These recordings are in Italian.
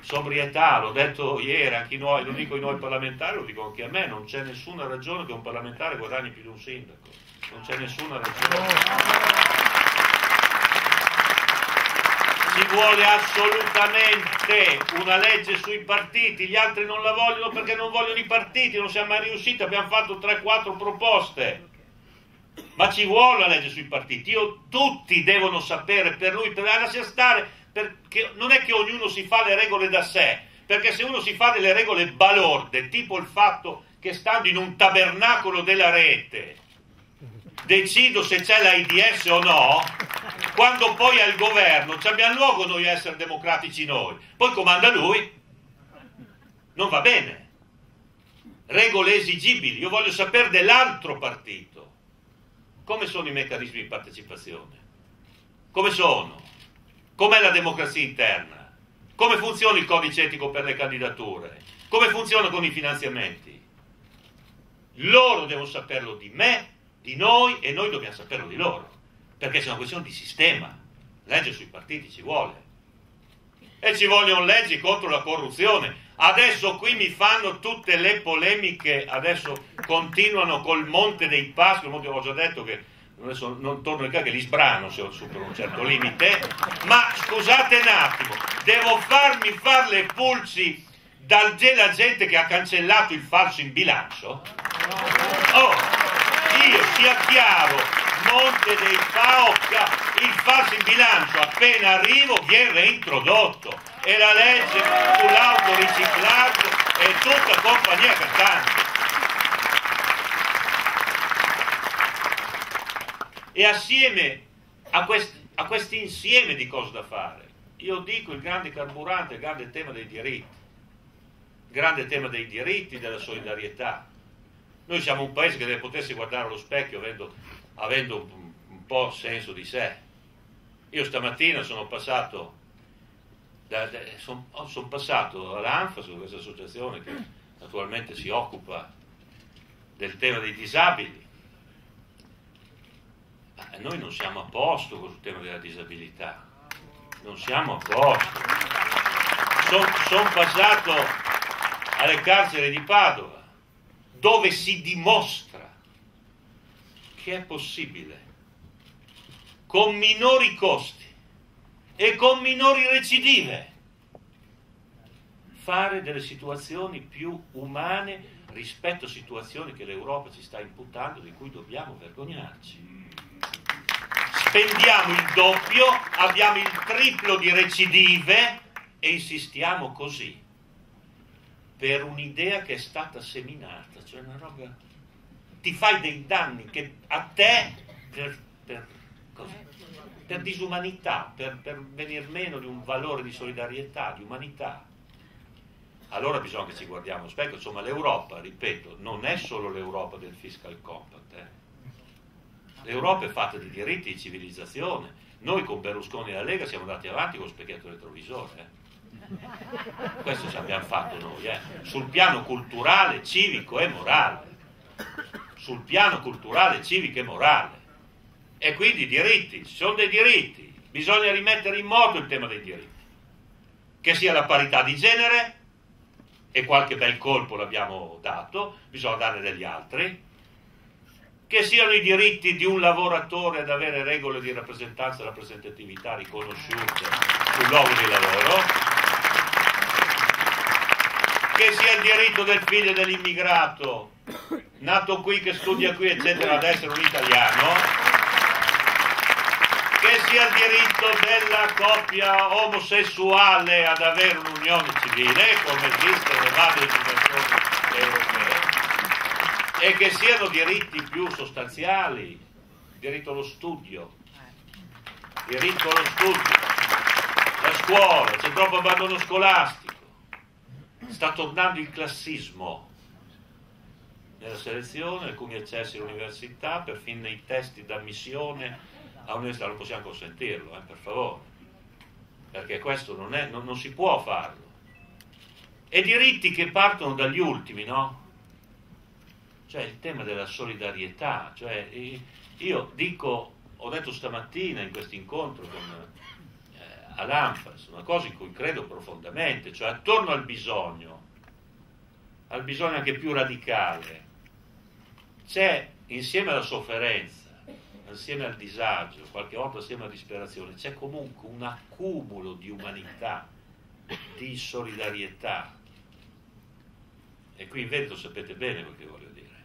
sobrietà, l'ho detto ieri, anche noi, lo dico ai nuovi parlamentari, lo dico anche a me, non c'è nessuna ragione che un parlamentare guadagni più di un sindaco, non c'è nessuna ragione. Ci vuole assolutamente una legge sui partiti, gli altri non la vogliono perché non vogliono i partiti, non siamo mai riusciti, abbiamo fatto 3-4 proposte, ma ci vuole la legge sui partiti. Tutti devono sapere, per lui, per lasciare stare, perché non è che ognuno si fa le regole da sé, perché se uno si fa delle regole balorde, tipo il fatto che stando in un tabernacolo della rete decido se c'è l'AIDS o no, quando poi al governo ci abbiamo luogo noi a essere democratici noi, poi comanda lui, non va bene. Regole esigibili. Io voglio sapere dell'altro partito come sono i meccanismi di partecipazione, come sono, com'è la democrazia interna, come funziona il codice etico per le candidature, come funziona con i finanziamenti. Loro devono saperlo di me, di noi, e noi dobbiamo saperlo di loro, perché c'è una questione di sistema. Legge sui partiti ci vuole, e ci vogliono leggi contro la corruzione. Adesso qui mi fanno tutte le polemiche, adesso continuano col Monte dei Paschi, ho già detto che adesso non torno in casa, che li sbrano se ho supero un certo limite, ma scusate un attimo, devo farmi fare le pulci della gente che ha cancellato il falso in bilancio? Oh, io sia chiaro, Monte dei Pauca, il falso in bilancio appena arrivo viene reintrodotto, e la legge sull'autoriciclaggio e tutta compagnia cantante. E assieme a questo insieme di cose da fare, io dico il grande carburante, il grande tema dei diritti, il grande tema dei diritti, della solidarietà. Noi siamo un paese che deve potersi guardare allo specchio avendo un po' senso di sé. Io stamattina sono passato all'ANFAS, questa associazione che naturalmente si occupa del tema dei disabili. Noi non siamo a posto con il tema della disabilità, non siamo a posto. Sono passato alle carceri di Padova, dove si dimostra che è possibile, con minori costi e con minori recidive, fare delle situazioni più umane rispetto a situazioni che l'Europa ci sta imputando, di cui dobbiamo vergognarci. Spendiamo il doppio, abbiamo il triplo di recidive e insistiamo così per un'idea che è stata seminata, cioè una roba, ti fai dei danni che a te per disumanità, per venir meno di un valore di solidarietà, di umanità. Allora bisogna che ci guardiamo allo specchio. Insomma, l'Europa, ripeto, non è solo l'Europa del fiscal compact, L'Europa è fatta di diritti, di civilizzazione. Noi con Berlusconi e la Lega siamo andati avanti con lo specchietto retrovisore, questo ci abbiamo fatto noi, sul piano culturale, civico e morale, sul piano culturale, civico e morale. E quindi i diritti, ci sono dei diritti, bisogna rimettere in moto il tema dei diritti, che sia la parità di genere, e qualche bel colpo l'abbiamo dato, bisogna darne degli altri, che siano i diritti di un lavoratore ad avere regole di rappresentanza e rappresentatività riconosciute sul luogo di lavoro, che sia il diritto del figlio dell'immigrato nato qui, che studia qui, eccetera, ad essere un italiano, che sia il diritto della coppia omosessuale ad avere un'unione civile, come esiste nelle varie legislazioni europee, e che siano diritti più sostanziali, diritto allo studio, la scuola, c'è troppo abbandono scolastico, sta tornando il classismo nella selezione, alcuni accessi all'università, perfino nei testi d'ammissione all'università, non possiamo consentirlo, per favore, perché questo non si può farlo. E diritti che partono dagli ultimi, no? Cioè il tema della solidarietà, cioè io dico, ho detto stamattina in questo incontro all'Anfas, una cosa in cui credo profondamente, cioè attorno al bisogno anche più radicale, c'è, insieme alla sofferenza, insieme al disagio, qualche volta insieme alla disperazione, c'è comunque un accumulo di umanità, di solidarietà. E qui in Veneto sapete bene quel che voglio dire,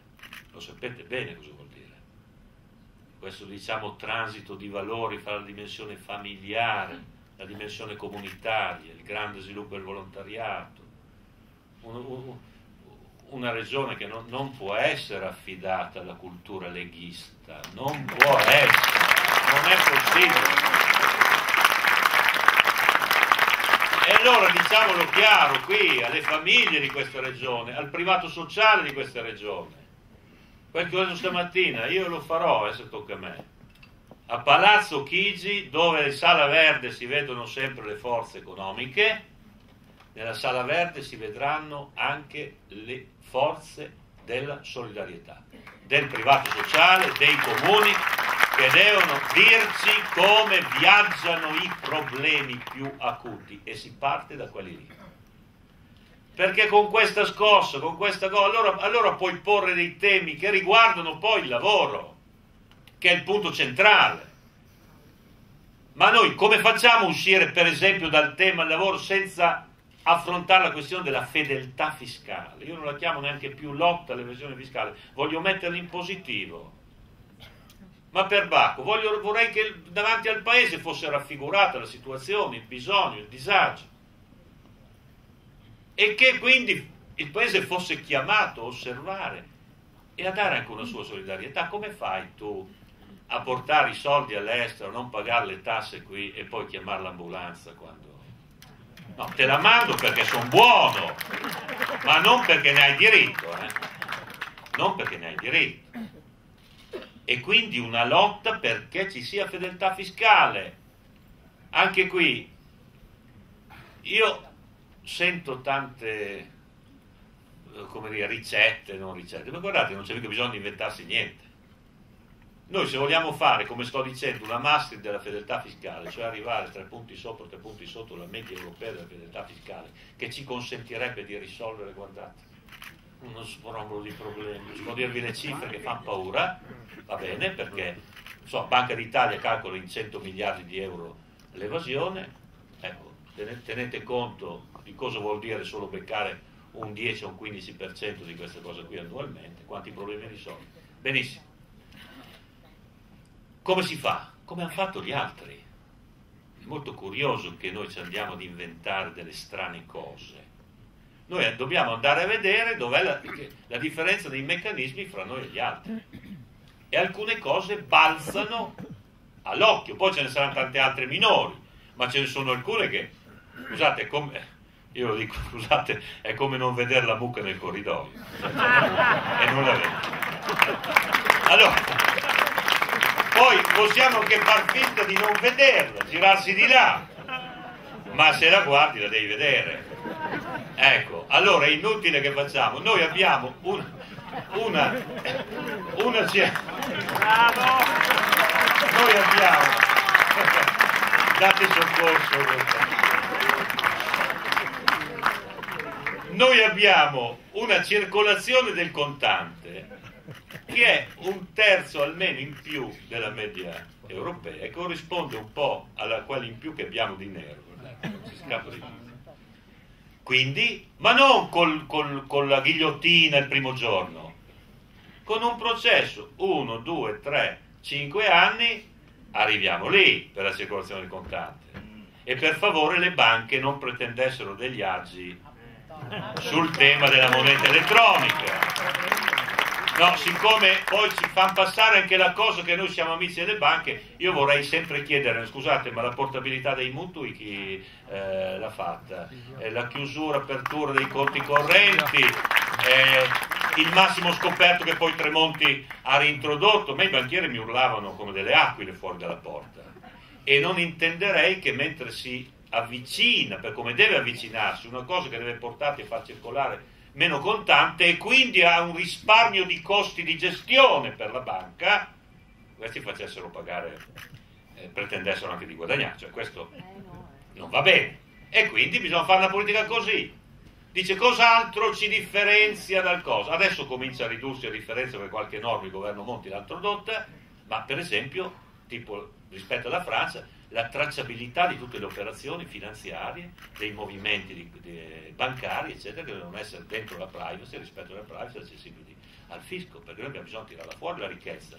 lo sapete bene cosa vuol dire. Questo, diciamo, transito di valori fra la dimensione familiare, la dimensione comunitaria, il grande sviluppo del volontariato, una regione che non può essere affidata alla cultura leghista, non può essere, non è possibile. E allora diciamolo chiaro qui alle famiglie di questa regione, al privato sociale di questa regione. Quel che ho detto stamattina, io lo farò, se tocca a me. A Palazzo Chigi, dove in Sala Verde si vedono sempre le forze economiche, nella Sala Verde si vedranno anche le forze della solidarietà, del privato sociale, dei comuni, che devono dirci come viaggiano i problemi più acuti, e si parte da quelli lì. Perché con questa scossa, con questa cosa, allora puoi porre dei temi che riguardano poi il lavoro, che è il punto centrale. Ma noi come facciamo a uscire, per esempio, dal tema del lavoro senza affrontare la questione della fedeltà fiscale? Io non la chiamo neanche più lotta all'evasione fiscale, voglio metterla in positivo. Ma per Bacco, vorrei che davanti al Paese fosse raffigurata la situazione, il bisogno, il disagio, e che quindi il Paese fosse chiamato a osservare e a dare anche una sua solidarietà. Come fai tu a portare i soldi all'estero, non pagare le tasse qui e poi chiamare l'ambulanza quando... No, te la mando perché sono buono, ma non perché ne hai diritto, non perché ne hai diritto. E quindi una lotta perché ci sia fedeltà fiscale. Anche qui io sento tante, come dire, ricette, non ricette, ma guardate, non c'è mica bisogno di inventarsi niente. Noi, se vogliamo fare, come sto dicendo, una Maastricht della fedeltà fiscale, cioè arrivare 3 punti sopra, 3 punti sotto la media europea della fedeltà fiscale, che ci consentirebbe di risolvere, guardate, uno sfrombolo di problemi. Si può dirvi le cifre che fanno paura, va bene, perché Banca d'Italia calcola in 100 miliardi di euro l'evasione. Ecco, tenete conto di cosa vuol dire solo beccare un 10 o un 15% di queste cose qui annualmente, quanti problemi risolve. Benissimo. Come si fa? Come hanno fatto gli altri. È molto curioso che noi ci andiamo ad inventare delle strane cose. Noi dobbiamo andare a vedere dov'è la differenza dei meccanismi fra noi e gli altri. E alcune cose balzano all'occhio, poi ce ne saranno tante altre minori, ma ce ne sono alcune che, scusate, io lo dico, scusate, è come non vedere la mucca nel corridoio. E non la vedo. Allora, poi possiamo anche far finta di non vederla, girarsi di là, ma se la guardi la devi vedere. Ecco, allora è inutile che facciamo. Noi abbiamo una noi abbiamo date soccorso. Noi abbiamo una circolazione del contante che è 1/3 almeno in più della media europea e corrisponde un po' alla quella in più che abbiamo di nero, guardate, si scappa di tutto. Quindi, ma non con la ghigliottina il primo giorno, con un processo, 1, 2, 3, 5 anni, arriviamo lì per la circolazione del contante. E per favore le banche non pretendessero degli agi sul tema della moneta elettronica. No, siccome poi ci fanno passare anche la cosa che noi siamo amici delle banche, io vorrei sempre chiedere, scusate, ma la portabilità dei mutui chi l'ha fatta? La chiusura, apertura dei conti correnti, il massimo scoperto che poi Tremonti ha reintrodotto. A me i banchieri mi urlavano come delle aquile fuori dalla porta. E non intenderei che mentre si avvicina, per come deve avvicinarsi, una cosa che deve portarti a far circolare meno contante e quindi ha un risparmio di costi di gestione per la banca, questi facessero pagare, pretendessero anche di guadagnare, cioè questo non va bene, e quindi bisogna fare una politica così. Dice cos'altro ci differenzia dal cosa? Adesso comincia a ridursi la differenza per qualche norma, il governo Monti l'ha introdotta, ma per esempio, tipo rispetto alla Francia, la tracciabilità di tutte le operazioni finanziarie, dei movimenti bancari, eccetera, che devono essere dentro la privacy, rispetto alla privacy, accessibili al fisco, perché noi abbiamo bisogno di tirare fuori la ricchezza